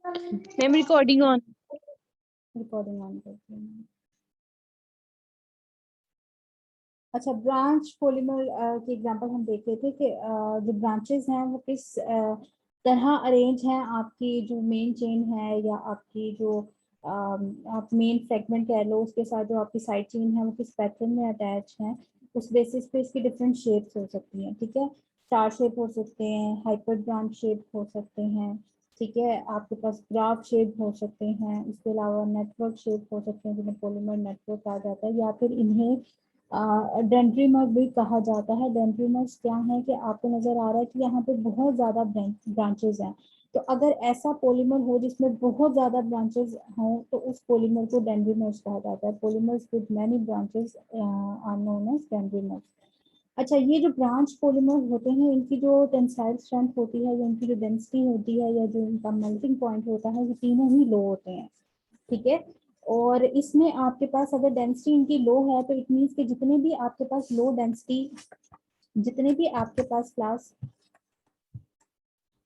Ma'am recording on. Recording on करती हूँ। अच्छा, ब्रांच पॉलीमर के एग्जांपल हम देख रहे थे कि जो ब्रांचेस हैं वो किस तरह अरेंज हैं। आपकी जो मेन चेन है या आपकी जो आप मेन फ्रेगमेंट कह लो, उसके साथ जो आपकी साइड चेन है वो किस पैटर्न में अटैच है, उस बेसिस पे इसकी डिफरेंट शेप्स हो सकती हैं। ठीक है, स्टार शेप हो सकते हैं, हाइपर ब्रांच शेप हो सकते हैं। ठीक है, आपके पास ग्राफ शेप हो सकते हैं, इसके अलावा नेटवर्क शेप हो सकते हैं जिन्हें पॉलीमर नेटवर्क कहा जाता है, या फिर इन्हें डेंड्रीमर भी कहा जाता है। डेंड्रीमर्स क्या है कि आपको नजर आ रहा है कि यहाँ पे बहुत ज्यादा ब्रांचेस हैं, तो अगर ऐसा पॉलीमर हो जिसमें बहुत ज्यादा ब्रांचेस हों तो उस पॉलीमर को डेंड्रीमर्स कहा जाता है। Polymers with many branches are known as dendrimers. अच्छा, ये जो ब्रांच पॉलीमर होते हैं इनकी जो टेंसाइल स्ट्रेंथ होती है या इनकी जो डेंसिटी होती है या जो इनका मेल्टिंग पॉइंट होता है, ये तीनों ही लो होते हैं। ठीक है, और इसमें आपके पास अगर डेंसिटी इनकी लो है तो इट मीन्स कि जितने भी आपके पास लो डेंसिटी, जितने भी आपके पास क्लास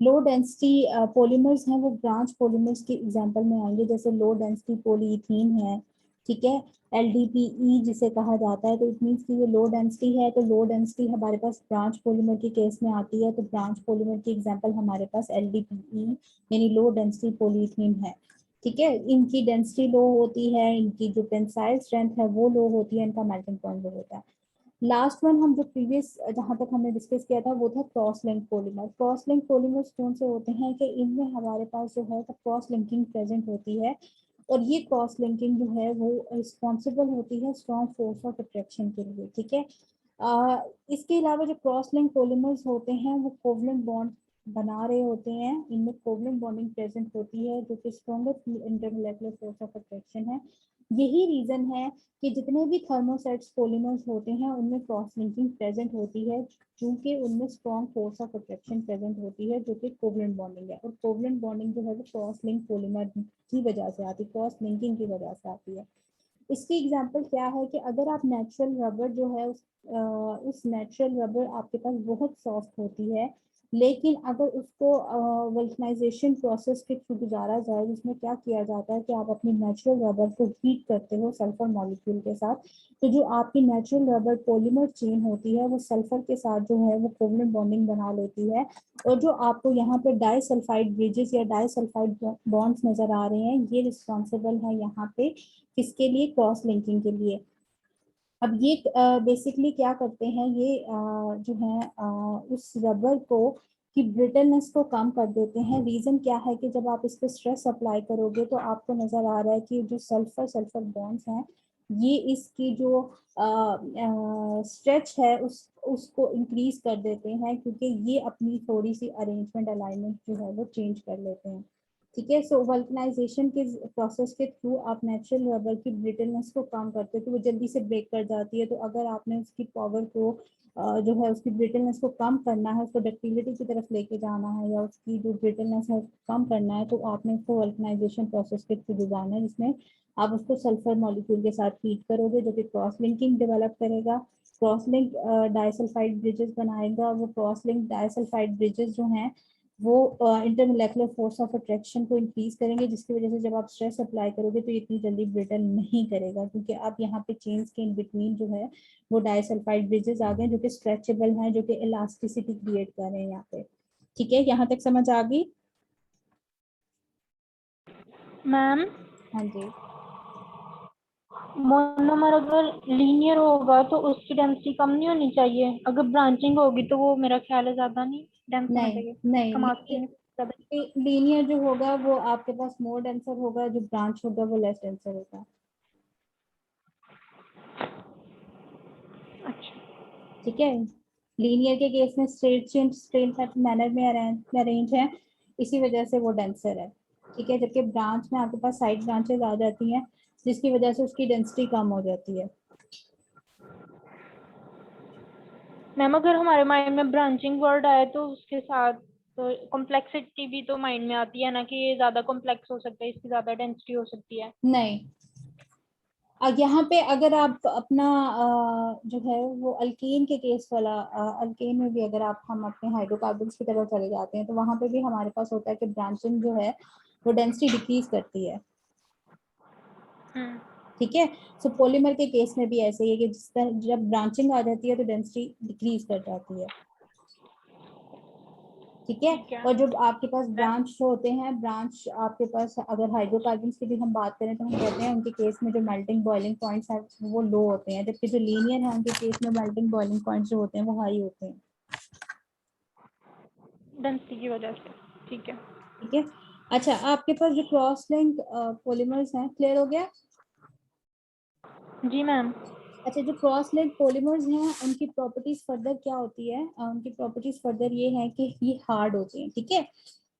लो डेंसिटी पॉलीमर्स हैं वो ब्रांच पॉलीमर्स के एग्जांपल में आएंगे। जैसे लो डेंसिटी पॉलीइथीन है, ठीक है, LDPE जिसे कहा जाता है, तो इट मीन्स कि ये लो डेंसिटी है, तो लो डेंसिटी हमारे पास ब्रांच पॉलीमर के केस में आती है। तो ब्रांच पॉलीमर की एग्जांपल हमारे पास LDPE यानी लो डेंसिटी पॉलीइथीन है। ठीक है, इनकी डेंसिटी लो होती है, इनकी जो टेंसाइल स्ट्रेंथ है वो लो होती है, इनका मेल्टिंग पॉइंट लो होता है। लास्ट वन हम जो प्रीवियस जहां तक हमने डिस्कस किया था वो था cross link polymer. Cross link polymers कौन से होते हैं कि इनमें हमारे पास जो है क्रॉस लिंकिंग प्रेजेंट होती है, और ये क्रॉस लिंकिंग जो है वो रिस्पॉन्सिबल होती है स्ट्रॉन्ग फोर्स ऑफ अट्रैक्शन के लिए। ठीक है, इसके अलावा जो क्रॉस लिंक पॉलीमर्स होते हैं वो कोवलेंट बॉन्ड बना रहे होते हैं, इनमें कोवलेंट बॉन्डिंग प्रेजेंट होती है जो कि स्ट्रॉन्गर इंटरमोलेकुलर फोर्स ऑफ अट्रैक्शन है। यही रीजन है कि जितने भी थर्मोसेट्स पॉलीमर्स होते हैं उनमें क्रॉस लिंकिंग प्रेजेंट होती है, क्योंकि उनमें strong force of attraction present होती है जो कि कोवलेंट बॉन्डिंग है। और कोवलेंट बॉन्डिंग जो है वो क्रॉस लिंक पॉलीमर की वजह से आती है, क्रॉस लिंकिंग की वजह से आती है। इसकी एग्जांपल क्या है कि अगर आप नेचुरल रबर जो है उस नेचुरल रबर आपके पास बहुत सॉफ्ट होती है, लेकिन अगर उसको वल्कनाइजेशन प्रोसेस के थ्रू गुजारा जाए जिसमें क्या किया जाता है कि आप अपनी नेचुरल रबर को हीट करते हो सल्फर मॉलिक्यूल के साथ, तो जो आपकी नेचुरल रबर पॉलीमर चेन होती है वो सल्फर के साथ जो है वो कोवलेंट बॉन्डिंग बना लेती है। और जो आपको यहाँ पे डाइसल्फाइड ब्रिजेस या डाइसल्फाइड बॉन्ड्स नजर आ रहे हैं, ये रिस्पॉन्सिबल है यहाँ पे किसके लिए, क्रॉस लिंकिंग के लिए। अब ये बेसिकली क्या करते हैं, ये जो है उस रबर को की ब्रिटलनेस को कम कर देते हैं। रीजन क्या है कि जब आप इस पे स्ट्रेस अप्लाई करोगे तो आपको नजर आ रहा है कि जो सल्फर सल्फर बॉन्ड्स हैं ये इसकी जो स्ट्रेच है उसको इंक्रीज कर देते हैं, क्योंकि ये अपनी थोड़ी सी अरेंजमेंट अलाइनमेंट जो है वो चेंज कर लेते हैं। ठीक है, सो वल्कनाइजेशन के प्रोसेस के थ्रू आप नेचुरल रबर की ब्रिटलनेस को कम करते हो तो वो जल्दी से ब्रेक कर जाती है। तो अगर आपने उसकी पावर को जो है उसकी ब्रिटलनेस को कम करना है, उसको डक्टिलिटी की तरफ लेके जाना है या उसकी जो ब्रिटलनेस है कम करना है, तो आपने उसको वल्कनाइजेशन प्रोसेस के थ्रू गुजारना है, जिसमें आप उसको सल्फर मॉलिक्यूल के साथ हीट करोगे जो कि क्रॉस लिंकिंग डेवलप करेगा। क्रॉस लिंक डाइसल्फाइड ब्रिजेस बनाएगा। वो क्रॉस लिंक डाइसल्फाइड ब्रिजेस जो हैं वो इंटरमोलेकुलर फोर्स ऑफ अट्रैक्शन को इंक्रीज करेंगे, जिसकी वजह से जब आप स्ट्रेस अप्लाई करोगे तो ये इतनी जल्दी ब्रिटल नहीं करेगा, क्योंकि आप यहाँ पे चेन्स के इन बिटवीन जो है वो डाइसल्फाइड ब्रिजेस आ गए जो कि स्ट्रेचेबल हैं, जो कि इलास्टिसिटी क्रिएट कर रहे हैं यहाँ पे। ठीक है, यहाँ तक समझ आ गई मैम हाँ जी। मोनोमर अगर लीनियर होगा तो उसकी डेंसिटी कम नहीं होनी चाहिए, अगर ब्रांचिंग होगी तो वो मेरा ख्याल है ज्यादा नहीं डेंस होना नहीं चाहिए। नहीं, हम आस्किंग लीनियर जो होगा वो आपके पास मोर डेंसर होगा, जो ब्रांच होगा वो लेस डेंसर होगा। अच्छा। ठीक है, लीनियर के केस में स्ट्रेट चेन स्ट्रेट मैनर में अरेंज है, इसी वजह से वो डेंसर है। ठीक है, जबकि ब्रांच में आपके पास साइड ब्रांचेस आ जाती हैं जिसकी वजह से उसकी डेंसिटी कम हो जाती है। मैम अगर हमारे माइंड में ब्रांचिंग वर्ड आए तो उसके साथ तो कॉम्प्लेक्सिटी भी तो माइंड में आती है ना, कि ये ज्यादा कॉम्प्लेक्स हो सकता है, इसकी ज्यादा डेंसिटी हो सकती है। नहीं, यहाँ पे अगर आप अपना जो है वो अल्केन के केस वाला, अल्केन में भी अगर आप हम अपने हाइड्रोकार्बन्स की तरफ चले जाते हैं तो वहां पे भी हमारे पास होता है कि ब्रांचिंग जो है वो डेंसिटी डिक्रीज करती है। ठीक है, सो पॉलीमर के केस में भी ऐसे ही है कि जिस तरह जब ब्रांचिंग आ जाती है तो डेंसिटी डिक्रीज कर जाती है। ठीक है, ठीक है और जो आपके पास मैम। ब्रांच होते हैं, ब्रांच आपके पास अगर हाइड्रोकार्बन्स की भी हम बात करें तो हम कहते हैं उनके केस में जो मेल्टिंग बॉइलिंग पॉइंट्स हैं वो लो होते हैं, जबकि जो लीनियर है उनके केस में मेल्टिंग बॉइलिंग पॉइंट्स जो होते हैं वो हाई होते हैं। डेंसिटी की वजह से। ठीक है। ठीक है, अच्छा आपके पास जो क्रॉस लिंक पॉलीमर्स हैं, क्लियर हो गया? जी मैम। अच्छा, जो क्रॉस लिंक पॉलीमर्स हैं उनकी प्रॉपर्टीज फर्दर क्या होती है? उनकी प्रॉपर्टीज फर्दर ये है कि ये हार्ड होते हैं। ठीक है,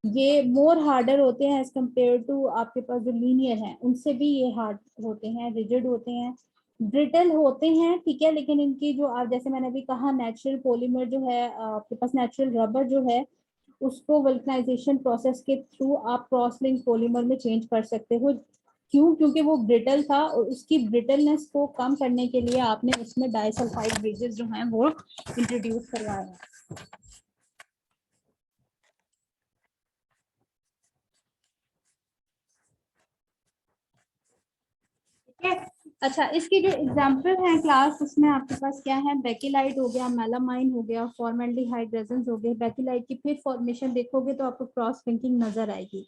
ये मोर हार्डर होते हैं एज कम्पेयर टू आपके पास जो लीनियर हैं, उनसे भी ये हार्ड होते हैं, रिजिड होते हैं, ब्रिटल होते हैं। ठीक है, लेकिन इनकी जो आप जैसे मैंने अभी कहा नेचुरल पॉलीमर जो है आपके पास नेचुरल रबर जो है उसको वल्कनाइजेशन प्रोसेस के थ्रू आप क्रॉस लिंक पॉलीमर में चेंज कर सकते हो। क्यों? क्योंकि वो ब्रिटल था और उसकी ब्रिटलनेस को कम करने के लिए आपने उसमें डाइसल्फाइड ब्रिजेस जो हैं वो इंट्रोड्यूस करवाए हैं। ठीक है, अच्छा इसकी जो एग्जांपल है क्लास उसमें आपके पास क्या है? बेकिलाइट हो गया, मेलामाइन हो गया, फॉर्मल्डिहाइड रेजिन्स हो गए। बेकिलाइट की फिर फॉर्मेशन देखोगे तो आपको क्रॉस लिंकिंग नजर आएगी।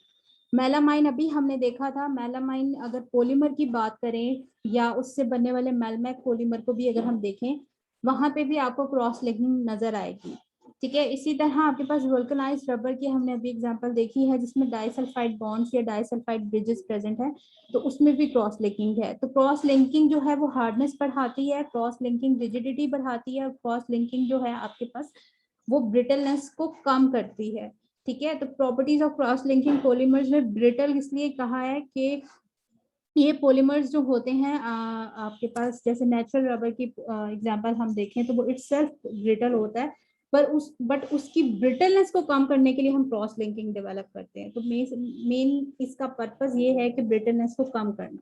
मेलामाइन अभी हमने देखा था, मेलामाइन अगर पॉलीमर की बात करें या उससे बनने वाले मेलमैक पॉलीमर को भी अगर हम देखें वहां पे भी आपको क्रॉस लिंकिंग नजर आएगी। ठीक है, इसी तरह आपके पास वल्कनाइज्ड रबर की हमने अभी एग्जांपल देखी है जिसमें डाइसल्फाइड बॉन्ड्स या डाइसल्फाइड ब्रिजेस प्रेजेंट है, तो उसमें भी क्रॉस लिंकिंग है। तो क्रॉस लिंकिंग जो है वो हार्डनेस बढ़ाती है, क्रॉस लिंकिंग रिजिडिटी बढ़ाती है, और क्रॉस लिंकिंग जो है आपके पास वो ब्रिटलनेस को कम करती है। ठीक है, तो properties of cross linking polymers में ब्रिटल इसलिए कहा है कि ये पॉलीमर्स जो होते हैं आपके पास जैसे नेचुरल रबर की एग्जांपल हम देखें तो वो इटसेल्फ ब्रिटल होता है, पर उसकी ब्रिटलनेस को कम करने के लिए हम क्रॉस लिंकिंग डेवलप करते हैं। तो मेन इसका पर्पस ये है कि ब्रिटलनेस को कम करना।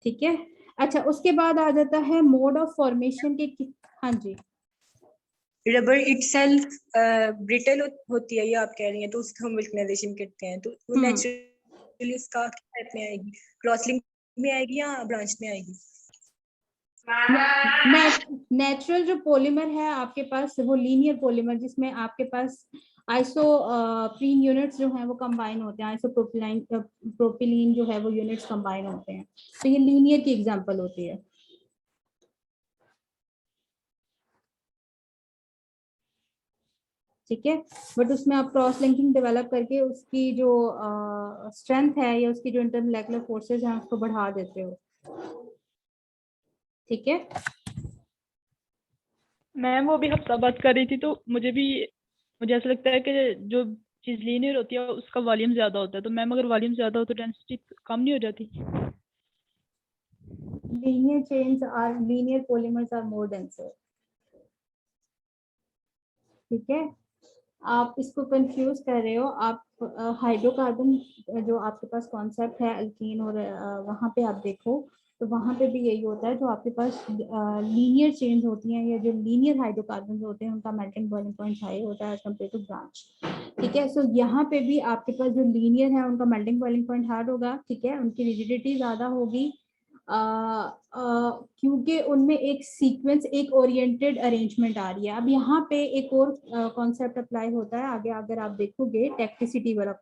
ठीक है, अच्छा उसके बाद आ जाता है मोड ऑफ फॉर्मेशन के। हाँ जी, रबर इटसेल्फ ब्रिटल होती है ये आप कह रही हैं, तो उसको हम वल्कनाइजेशन करते हैं, तो वो नेचुरली उसका टाइप में आएगी, क्रॉस लिंक में आएगी या ब्रांच में आएगी? नेचुरल जो पॉलीमर है आपके पास वो लीनियर पॉलीमर जिसमें आपके पास आइसो प्रीन यूनिट्स जो हैं वो कंबाइन होते हैं, आइसो प्रोपिलीन जो है वो यूनिट्स कंबाइन होते हैं, तो ये लीनियर की एग्जांपल होती है। ठीक है, बट उसमें आप क्रॉस लिंकिंग डेवलप करके उसकी जो स्ट्रेंथ है या उसकी जो इंटरमोलेकुलर फोर्सेस हैं उसको बढ़ा देते हो। ठीक है, मैम वो भी हफ्ता बात कर रही थी तो मुझे ऐसा लगता है कि जो चीज लीनियर होती है उसका वॉल्यूम ज्यादा होता है, तो मैम अगर वॉल्यूम ज्यादा हो तो डेंसिटी कम नहीं हो जाती? Linear polymers are more denser. ठीक है, आप इसको कंफ्यूज कर रहे हो। आप हाइड्रोकार्बन जो आपके पास कॉन्सेप्ट है अल्कीन और वहां पे आप देखो तो वहां पे भी यही होता है, जो आपके पास लीनियर चेंज होती हैं या जो लीनियर हाइड्रोकार्बन होते हैं उनका मेल्टिंग बॉइलिंग पॉइंट हाई होता है एज कम्पेयर टू ब्रांच। ठीक है, सो यहाँ पे भी आपके पास जो लीनियर है उनका मेल्टिंग बॉइलिंग पॉइंट हार्ड होगा। ठीक है, उनकी रिजिडिटी ज्यादा होगी क्योंकि उनमें एक सीक्वेंस एक ओरिएंटेड अरेंजमेंट आ रही है। अब यहाँ पे एक और कॉन्सेप्ट अप्लाई होता है आगे अगर आप देखोगे, टेक्टिसिटी वाला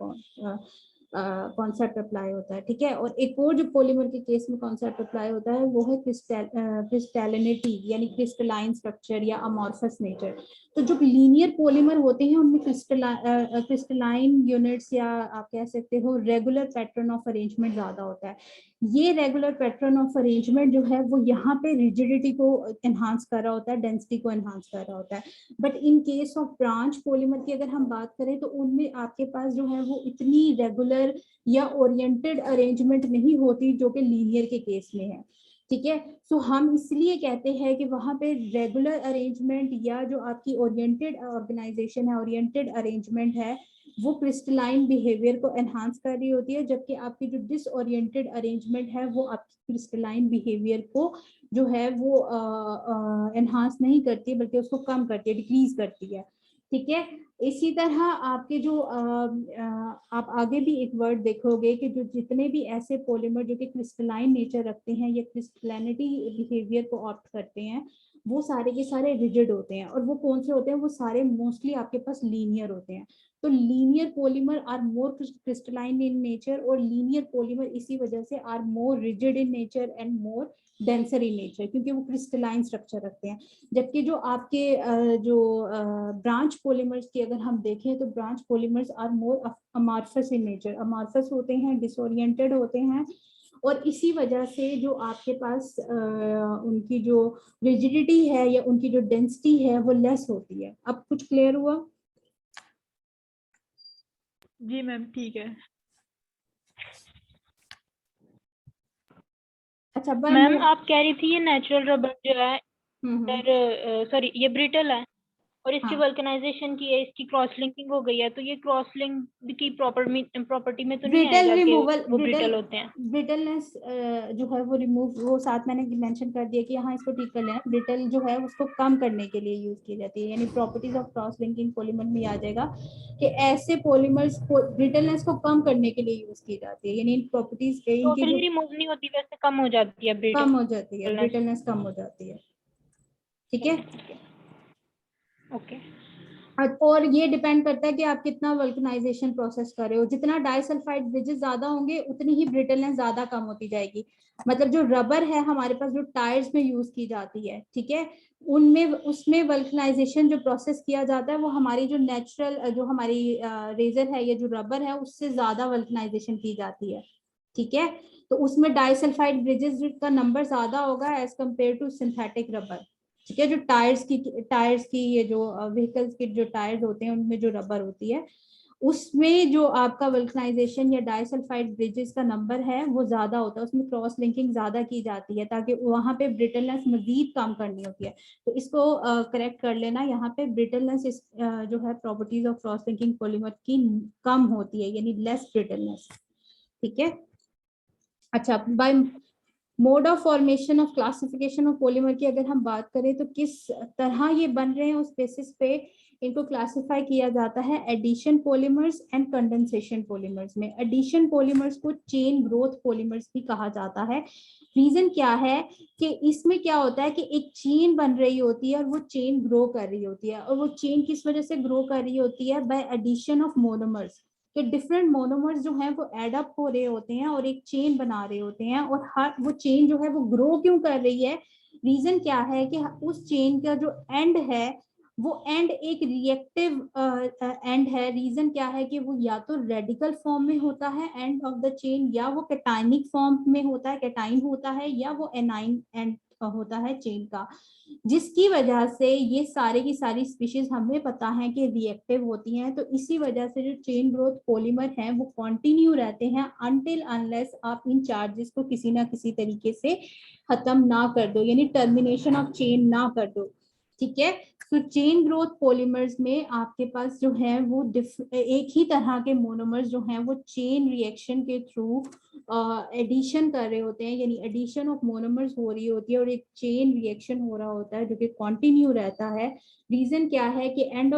कॉन्सेप्ट अप्लाई होता है। ठीक है, और एक और जो पॉलीमर के केस में कॉन्सेप्ट अप्लाई होता है वो है क्रिस्टैलिनिटी यानी क्रिस्टलाइन स्ट्रक्चर या अमॉर्फस नेचर। तो जो लीनियर पॉलीमर होते हैं उनमें क्रिस्टलाइन यूनिट्स या आप कह सकते हो रेगुलर पैटर्न ऑफ अरेंजमेंट ज्यादा होता है। ये रेगुलर पैटर्न ऑफ अरेंजमेंट जो है वो यहाँ पे रिजिडिटी को एनहांस कर रहा होता है, डेंसिटी को एनहांस कर रहा होता है। But in case of branch polymer की अगर हम बात करें तो उनमें आपके पास जो है वो इतनी रेगुलर या ओरिएंटेड अरेंजमेंट नहीं होती जो कि लीनियर के केस में है। ठीक है, सो हम इसलिए कहते हैं कि वहां पे रेगुलर अरेंजमेंट या जो आपकी ओरिएंटेड ऑर्गेनाइजेशन है, ओरिएंटेड अरेंजमेंट है, वो क्रिस्टलाइन बिहेवियर को एनहांस कर रही होती है, जबकि आपकी जो डिसओरिएंटेड अरेंजमेंट है वो आपकी क्रिस्टलाइन बिहेवियर को जो है वो एनहांस नहीं करती बल्कि उसको कम करती है, डिक्रीज करती है। ठीक है, इसी तरह आपके जो आप आगे भी एक वर्ड देखोगे कि जो जितने भी ऐसे पॉलीमर जो कि क्रिस्टलाइन नेचर रखते हैं या क्रिस्टलैनिटी बिहेवियर को ऑप्ट करते हैं, वो सारे के सारे रिजिड होते हैं। और वो कौन से होते हैं? वो सारे मोस्टली आपके पास लीनियर होते हैं। तो linear polymer are more crystalline in nature, और लीनियर पॉलीमर इसी वजह से are more rigid in nature and more denser in nature, क्योंकि वो क्रिस्टलाइन स्ट्रक्चर रखते हैं। जबकि जो आपके जो ब्रांच पॉलीमर्स की अगर हम देखें तो branch polymers are more amorphous in nature, amorphous होते हैं, डिसोरिएंटेड होते हैं, और इसी वजह से जो आपके पास उनकी जो रिजिडिटी है या उनकी जो डेंसिटी है वो लेस होती है। अब कुछ क्लियर हुआ? जी मैम ठीक है। अच्छा मैम आप कह रही थी ये नेचुरल रबर जो है हम्म, सॉरी ये ब्रिटल है और इसकी हाँ। वल्कनाइजेशन की है, इसकी क्रॉस लिंकिंग हो गई है, तो ये क्रॉस लिंक की प्रॉपर्टी में तो नहीं ब्रिटल आएगा कि रिमूवल, वो ब्रिटल होते हैं? ब्रिटलनेस जो है वो रिमूव, वो साथ मैंने मेंशन कर दिया कि यहाँ इसको ठीक कर लेना। ब्रिटल जो है उसको कम करने के लिए यूज की जाती है, यानी properties of cross linking polymer में आ जाएगा कि ऐसे पॉलीमर्स को ब्रिटलनेस को कम करने के लिए यूज की जाती है, यानी इन प्रॉपर्टीज के इनकी टोटली जो रिमूव नहीं होती, वैसे कम हो जाती है कम हो जाती है, ब्रिटलनेस। ब्रिटलनेस कम हो जाती है। ठीक है। ओके। और ये डिपेंड करता है कि आप कितना वल्कनाइजेशन प्रोसेस कर रहे हो। जितना डाइसल्फाइड ब्रिजेस ज्यादा होंगे उतनी ही ब्रिटलनेस ज्यादा कम होती जाएगी। मतलब जो रबर है हमारे पास जो टायर्स में यूज की जाती है, ठीक है, उनमें उसमें वल्कनाइजेशन जो प्रोसेस किया जाता है वो हमारी जो नेचुरल जो हमारी रेजर है या जो रबर है उससे ज्यादा वल्कनाइजेशन की जाती है। ठीक है, तो उसमें डाइसल्फाइड ब्रिजेस का नंबर ज्यादा होगा as compare to synthetic rubber. ठीक है, जो टायर्स की ये जो व्हीकल्स के जो टायर्स होते हैं उनमें जो रबर होती है उसमें जो आपका वल्कनाइजेशन या डाइसल्फाइड ब्रिजेस का नंबर है वो ज्यादा होता है, उसमें क्रॉस लिंकिंग ज्यादा की जाती है ताकि वहां पे ब्रिटलनेस मजीद कम करनी होती है। तो इसको करेक्ट कर लेना, यहाँ पे ब्रिटलनेस जो है properties of cross linking polymer की कम होती है, यानी लेस ब्रिटलनेस। ठीक है। अच्छा, by mode of formation of classification of polymer की अगर हम बात करें तो किस तरह ये बन रहे हैं उस बेसिस पे इनको क्लासिफाई किया जाता है addition polymers and condensation polymers में। एडिशन पॉलीमर्स को चेन ग्रोथ पॉलीमर्स भी कहा जाता है। रीजन क्या है कि इसमें क्या होता है कि एक चेन बन रही होती है और वो चेन ग्रो कर रही होती है, और वो चेन किस वजह से ग्रो कर रही होती है? बाय एडिशन ऑफ मोनोमर्स, कि डिफरेंट मोनोमर्स जो हैं वो एड अप हो रहे होते हैं और एक चेन बना रहे होते हैं। और हर वो चेन जो है वो ग्रो क्यों कर रही है? रीजन क्या है कि उस चेन का जो एंड है वो एंड एक रिएक्टिव एंड है। रीजन क्या है कि वो या तो रेडिकल फॉर्म में होता है एंड ऑफ द चेन, या वो कैटाइनिक फॉर्म में होता है, कैटाइन होता है, या वो एनाइन एंड होता है चेन का, जिसकी वजह से ये सारे की सारी स्पीशीज हमें पता है कि रिएक्टिव होती हैं। तो इसी वजह से जो चेन ग्रोथ पॉलीमर हैं वो कंटिन्यू रहते हैं अनटिल अनलेस आप इन चार्जेस को किसी ना किसी तरीके से खत्म ना कर दो, यानी टर्मिनेशन ऑफ चेन ना कर दो। ठीक है, तो चेन ग्रोथ पॉलीमर्स में आपके पास जो है वो एक ही तरह के मोनोमर्स जो हैं वो चेन रिएक्शन के थ्रू एडिशन कर रहे होते हैं, यानी एडिशन ऑफ मोनोमर्स हो रही होती है और एक चेन रिएक्शन हो रहा होता है जो कि कंटिन्यू रहता है। रीजन क्या है कि एंड